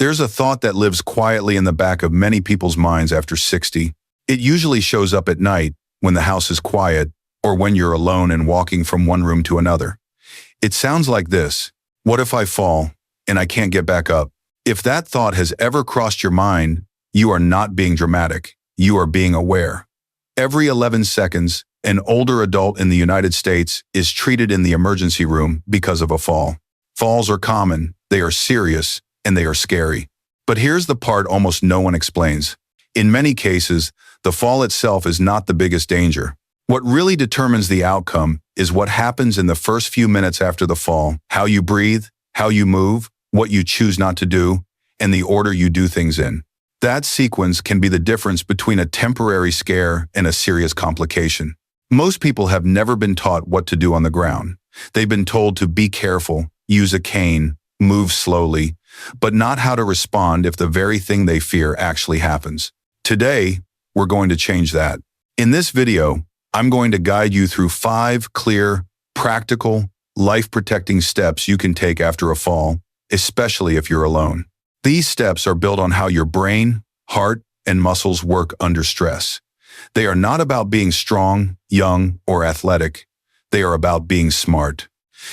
There's a thought that lives quietly in the back of many people's minds after 60. It usually shows up at night, when the house is quiet, or when you're alone and walking from one room to another. It sounds like this: what if I fall, and I can't get back up? If that thought has ever crossed your mind, you are not being dramatic. You are being aware. Every 11 seconds, an older adult in the United States is treated in the emergency room because of a fall. Falls are common, they are serious, and they are scary. But here's the part almost no one explains. In many cases, the fall itself is not the biggest danger. What really determines the outcome is what happens in the first few minutes after the fall: how you breathe, how you move, what you choose not to do, and the order you do things in. That sequence can be the difference between a temporary scare and a serious complication. Most people have never been taught what to do on the ground. They've been told to be careful, use a cane, move slowly, but not how to respond if the very thing they fear actually happens. Today, we're going to change that. In this video, I'm going to guide you through 5 clear, practical, life-protecting steps you can take after a fall, especially if you're alone. These steps are built on how your brain, heart, and muscles work under stress. They are not about being strong, young, or athletic. They are about being smart.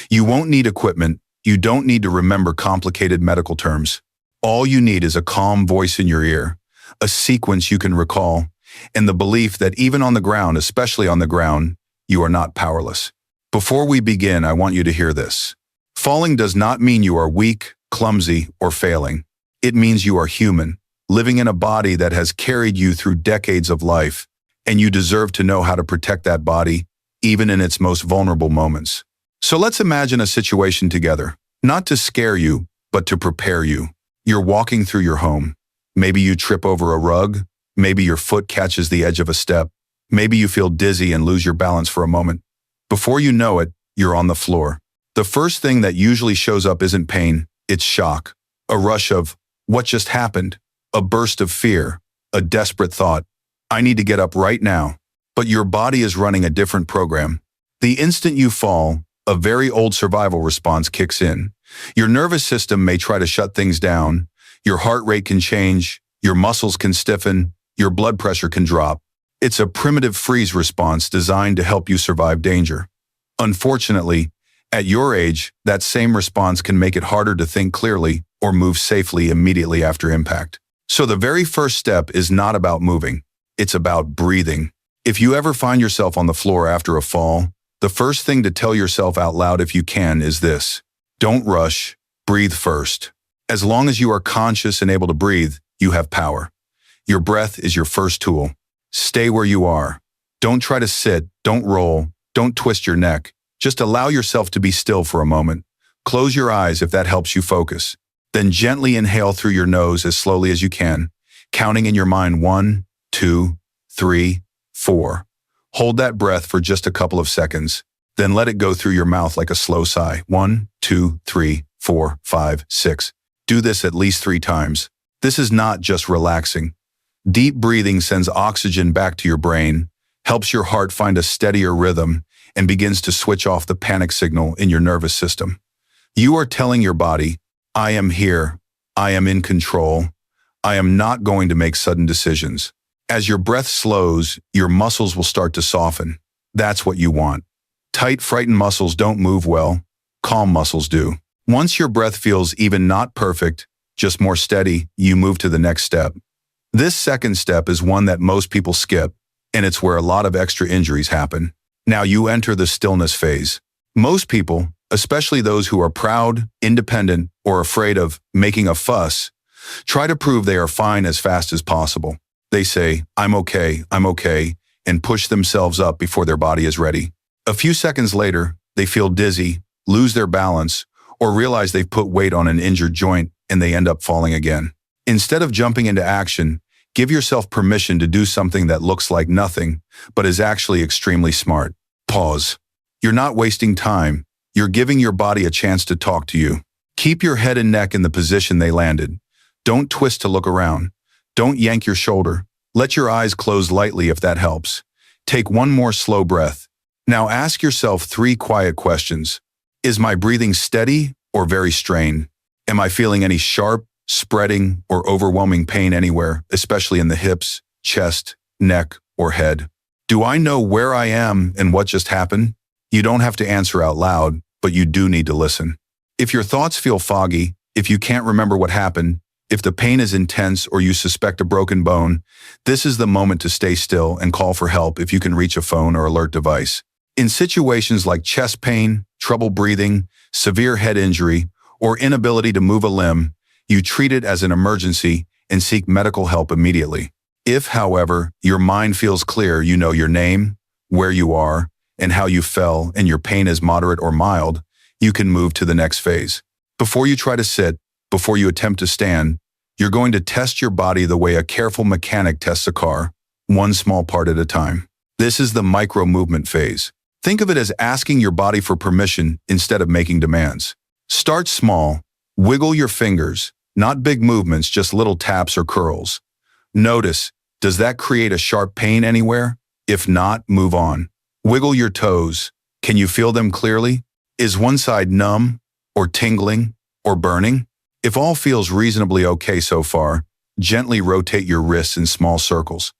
You won't need equipment. You don't need to remember complicated medical terms. All you need is a calm voice in your ear, a sequence you can recall, and the belief that even on the ground, especially on the ground, you are not powerless. Before we begin, I want you to hear this. Falling does not mean you are weak, clumsy, or failing. It means you are human, living in a body that has carried you through decades of life, and you deserve to know how to protect that body, even in its most vulnerable moments. So let's imagine a situation together, not to scare you, but to prepare you. You're walking through your home. Maybe you trip over a rug. Maybe your foot catches the edge of a step. Maybe you feel dizzy and lose your balance for a moment. Before you know it, you're on the floor. The first thing that usually shows up isn't pain, it's shock. A rush of, what just happened? A burst of fear, a desperate thought, I need to get up right now. But your body is running a different program. The instant you fall, a very old survival response kicks in. Your nervous system may try to shut things down. Your heart rate can change. Your muscles can stiffen. Your blood pressure can drop. It's a primitive freeze response designed to help you survive danger. Unfortunately, at your age, that same response can make it harder to think clearly or move safely immediately after impact. So the very first step is not about moving. It's about breathing. If you ever find yourself on the floor after a fall, the first thing to tell yourself out loud if you can is this: don't rush, breathe first. As long as you are conscious and able to breathe, you have power. Your breath is your first tool. Stay where you are. Don't try to sit, don't roll, don't twist your neck. Just allow yourself to be still for a moment. Close your eyes if that helps you focus. Then gently inhale through your nose as slowly as you can, counting in your mind 1, 2, 3, 4. Hold that breath for just a couple of seconds, then let it go through your mouth like a slow sigh. 1, 2, 3, 4, 5, 6. Do this at least 3 times. This is not just relaxing. Deep breathing sends oxygen back to your brain, helps your heart find a steadier rhythm, and begins to switch off the panic signal in your nervous system. You are telling your body, I am here, I am in control, I am not going to make sudden decisions. As your breath slows, your muscles will start to soften. That's what you want. Tight, frightened muscles don't move well. Calm muscles do. Once your breath feels even not perfect, just more steady, you move to the next step. This second step is one that most people skip, and it's where a lot of extra injuries happen. Now you enter the stillness phase. Most people, especially those who are proud, independent, or afraid of making a fuss, try to prove they are fine as fast as possible. They say, I'm okay, and push themselves up before their body is ready. A few seconds later, they feel dizzy, lose their balance, or realize they've put weight on an injured joint and they end up falling again. Instead of jumping into action, give yourself permission to do something that looks like nothing, but is actually extremely smart. Pause. You're not wasting time. You're giving your body a chance to talk to you. Keep your head and neck in the position they landed. Don't twist to look around. Don't yank your shoulder. Let your eyes close lightly if that helps. Take one more slow breath. Now ask yourself 3 quiet questions. Is my breathing steady or very strained? Am I feeling any sharp, spreading, or overwhelming pain anywhere, especially in the hips, chest, neck, or head? Do I know where I am and what just happened? You don't have to answer out loud, but you do need to listen. If your thoughts feel foggy, if you can't remember what happened, if the pain is intense or you suspect a broken bone, this is the moment to stay still and call for help if you can reach a phone or alert device. In situations like chest pain, trouble breathing, severe head injury, or inability to move a limb, you treat it as an emergency and seek medical help immediately. If, however, your mind feels clear, you know your name, where you are, and how you fell, and your pain is moderate or mild, you can move to the next phase. Before you try to sit, before you attempt to stand, you're going to test your body the way a careful mechanic tests a car, one small part at a time. This is the micro-movement phase. Think of it as asking your body for permission instead of making demands. Start small. Wiggle your fingers, not big movements, just little taps or curls. Notice, does that create a sharp pain anywhere? If not, move on. Wiggle your toes. Can you feel them clearly? Is one side numb, or tingling, or burning? If all feels reasonably okay so far, gently rotate your wrists in small circles.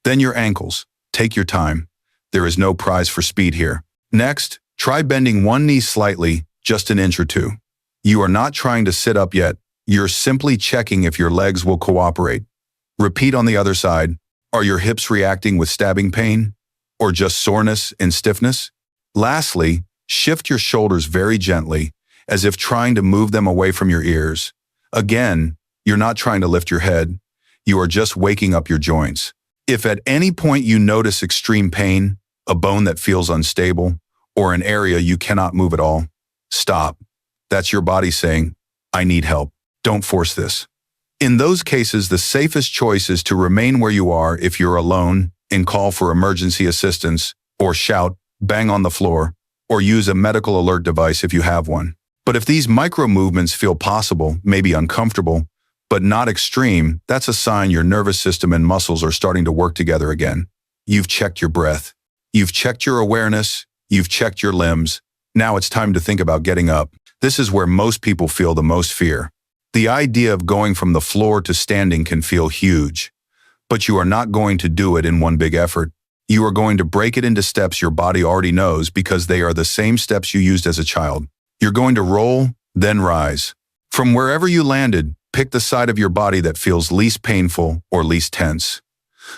Then your ankles. Take your time. There is no prize for speed here. Next, try bending one knee slightly, just an inch or two. You are not trying to sit up yet. You're simply checking if your legs will cooperate. Repeat on the other side. Are your hips reacting with stabbing pain, or just soreness and stiffness? Lastly, shift your shoulders very gently, as if trying to move them away from your ears. Again, you're not trying to lift your head. You are just waking up your joints. If at any point you notice extreme pain, a bone that feels unstable, or an area you cannot move at all, stop. That's your body saying, I need help. Don't force this. In those cases, the safest choice is to remain where you are if you're alone and call for emergency assistance, or shout, bang on the floor, or use a medical alert device if you have one. But if these micro movements feel possible, maybe uncomfortable, but not extreme, that's a sign your nervous system and muscles are starting to work together again. You've checked your breath. You've checked your awareness. You've checked your limbs. Now it's time to think about getting up. This is where most people feel the most fear. The idea of going from the floor to standing can feel huge, but you are not going to do it in one big effort. You are going to break it into steps your body already knows because they are the same steps you used as a child. You're going to roll, then rise. From wherever you landed, pick the side of your body that feels least painful or least tense.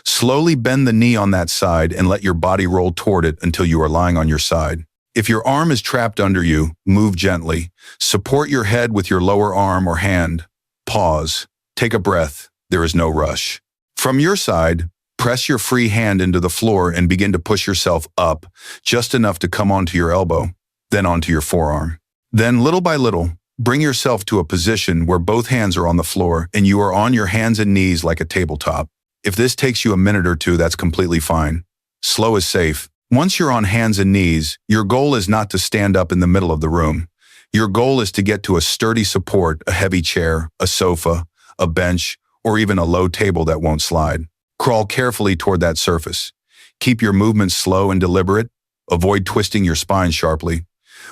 Slowly bend the knee on that side and let your body roll toward it until you are lying on your side. If your arm is trapped under you, move gently. Support your head with your lower arm or hand. Pause. Take a breath. There is no rush. From your side, press your free hand into the floor and begin to push yourself up, just enough to come onto your elbow, then onto your forearm. Then, little by little, bring yourself to a position where both hands are on the floor and you are on your hands and knees like a tabletop. If this takes you a minute or two, that's completely fine. Slow is safe. Once you're on hands and knees, your goal is not to stand up in the middle of the room. Your goal is to get to a sturdy support, a heavy chair, a sofa, a bench, or even a low table that won't slide. Crawl carefully toward that surface. Keep your movements slow and deliberate. Avoid twisting your spine sharply.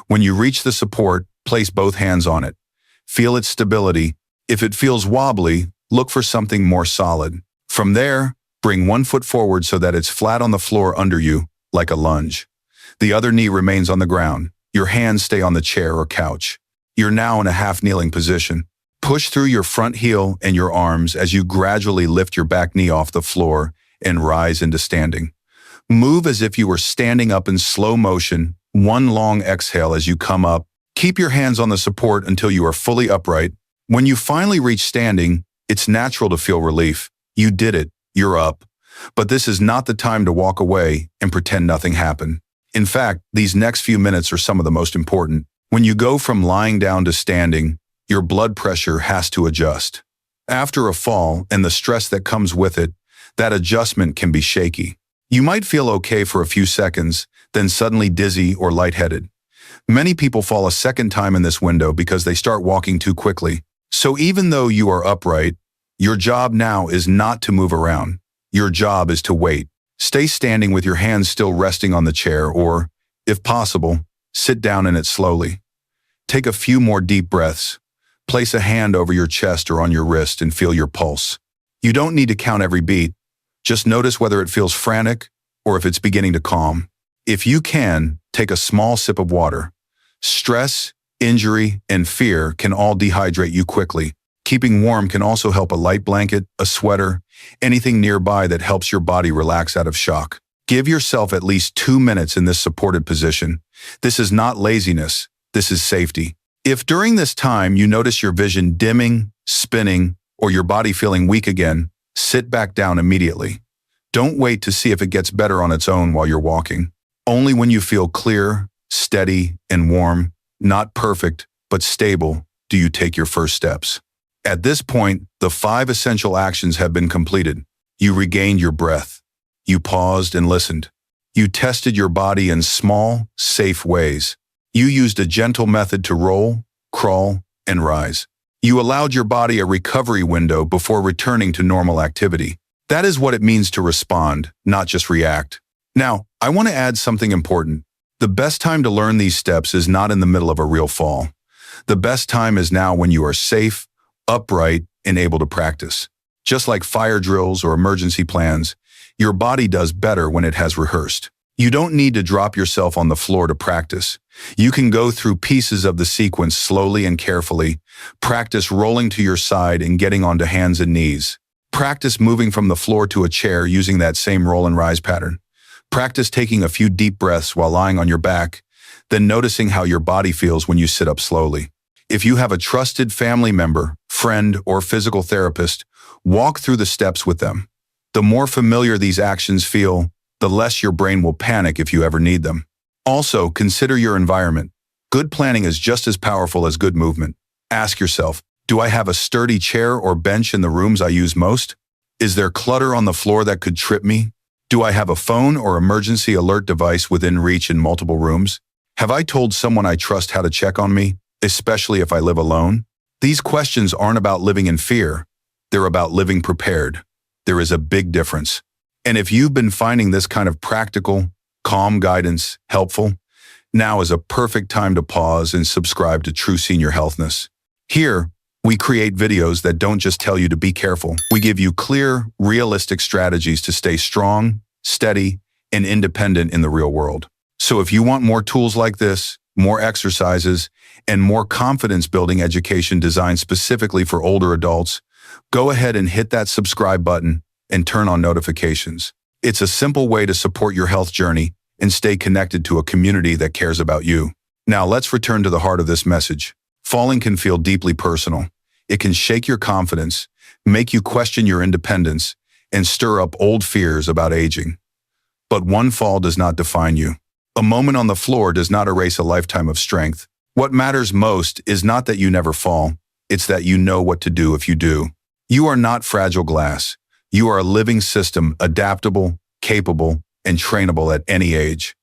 When you reach the support, place both hands on it. Feel its stability. If it feels wobbly, look for something more solid. From there, bring one foot forward so that it's flat on the floor under you, like a lunge. The other knee remains on the ground. Your hands stay on the chair or couch. You're now in a half-kneeling position. Push through your front heel and your arms as you gradually lift your back knee off the floor and rise into standing. Move as if you were standing up in slow motion, one long exhale as you come up. Keep your hands on the support until you are fully upright. When you finally reach standing, it's natural to feel relief. You did it. You're up. But this is not the time to walk away and pretend nothing happened. In fact, these next few minutes are some of the most important. When you go from lying down to standing, your blood pressure has to adjust. After a fall and the stress that comes with it, that adjustment can be shaky. You might feel okay for a few seconds, then suddenly dizzy or lightheaded. Many people fall a second time in this window because they start walking too quickly. So even though you are upright, your job now is not to move around. Your job is to wait. Stay standing with your hands still resting on the chair or, if possible, sit down in it slowly. Take a few more deep breaths. Place a hand over your chest or on your wrist and feel your pulse. You don't need to count every beat. Just notice whether it feels frantic or if it's beginning to calm. If you can, take a small sip of water. Stress, injury, and fear can all dehydrate you quickly. Keeping warm can also help a light blanket, a sweater, anything nearby that helps your body relax out of shock. Give yourself at least 2 minutes in this supported position. This is not laziness, this is safety. If during this time you notice your vision dimming, spinning, or your body feeling weak again, sit back down immediately. Don't wait to see if it gets better on its own while you're walking. Only when you feel clear, steady, and warm, not perfect, but stable, do you take your first steps. At this point, the 5 essential actions have been completed. You regained your breath. You paused and listened. You tested your body in small, safe ways. You used a gentle method to roll, crawl, and rise. You allowed your body a recovery window before returning to normal activity. That is what it means to respond, not just react. Now, I want to add something important. The best time to learn these steps is not in the middle of a real fall. The best time is now when you are safe, upright, and able to practice. Just like fire drills or emergency plans, your body does better when it has rehearsed. You don't need to drop yourself on the floor to practice. You can go through pieces of the sequence slowly and carefully. Practice rolling to your side and getting onto hands and knees. Practice moving from the floor to a chair using that same roll and rise pattern. Practice taking a few deep breaths while lying on your back, then noticing how your body feels when you sit up slowly. If you have a trusted family member, friend, or physical therapist, walk through the steps with them. The more familiar these actions feel, the less your brain will panic if you ever need them. Also, consider your environment. Good planning is just as powerful as good movement. Ask yourself, do I have a sturdy chair or bench in the rooms I use most? Is there clutter on the floor that could trip me? Do I have a phone or emergency alert device within reach in multiple rooms? Have I told someone I trust how to check on me, especially if I live alone? These questions aren't about living in fear. They're about living prepared. There is a big difference. And if you've been finding this kind of practical, calm guidance helpful, now is a perfect time to pause and subscribe to True Senior Healthness. Here, we create videos that don't just tell you to be careful. We give you clear, realistic strategies to stay strong, steady, and independent in the real world. So if you want more tools like this, more exercises, and more confidence-building education designed specifically for older adults, go ahead and hit that subscribe button and turn on notifications. It's a simple way to support your health journey and stay connected to a community that cares about you. Now let's return to the heart of this message. Falling can feel deeply personal. It can shake your confidence, make you question your independence, and stir up old fears about aging. But one fall does not define you. A moment on the floor does not erase a lifetime of strength. What matters most is not that you never fall, it's that you know what to do if you do. You are not fragile glass. You are a living system, adaptable, capable, and trainable at any age.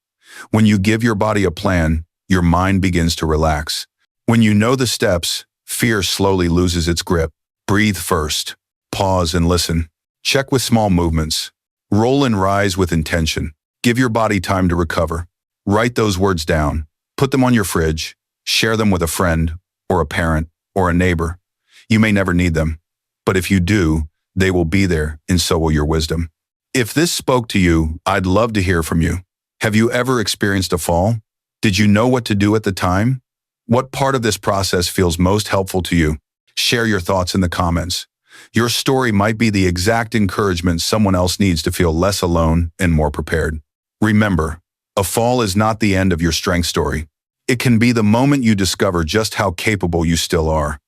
When you give your body a plan, your mind begins to relax. When you know the steps, fear slowly loses its grip. Breathe first. Pause and listen. Check with small movements. Roll and rise with intention. Give your body time to recover. Write those words down. Put them on your fridge. Share them with a friend, or a parent, or a neighbor. You may never need them, but if you do, they will be there, and so will your wisdom. If this spoke to you, I'd love to hear from you. Have you ever experienced a fall? Did you know what to do at the time? What part of this process feels most helpful to you? Share your thoughts in the comments. Your story might be the exact encouragement someone else needs to feel less alone and more prepared. Remember, a fall is not the end of your strength story. It can be the moment you discover just how capable you still are.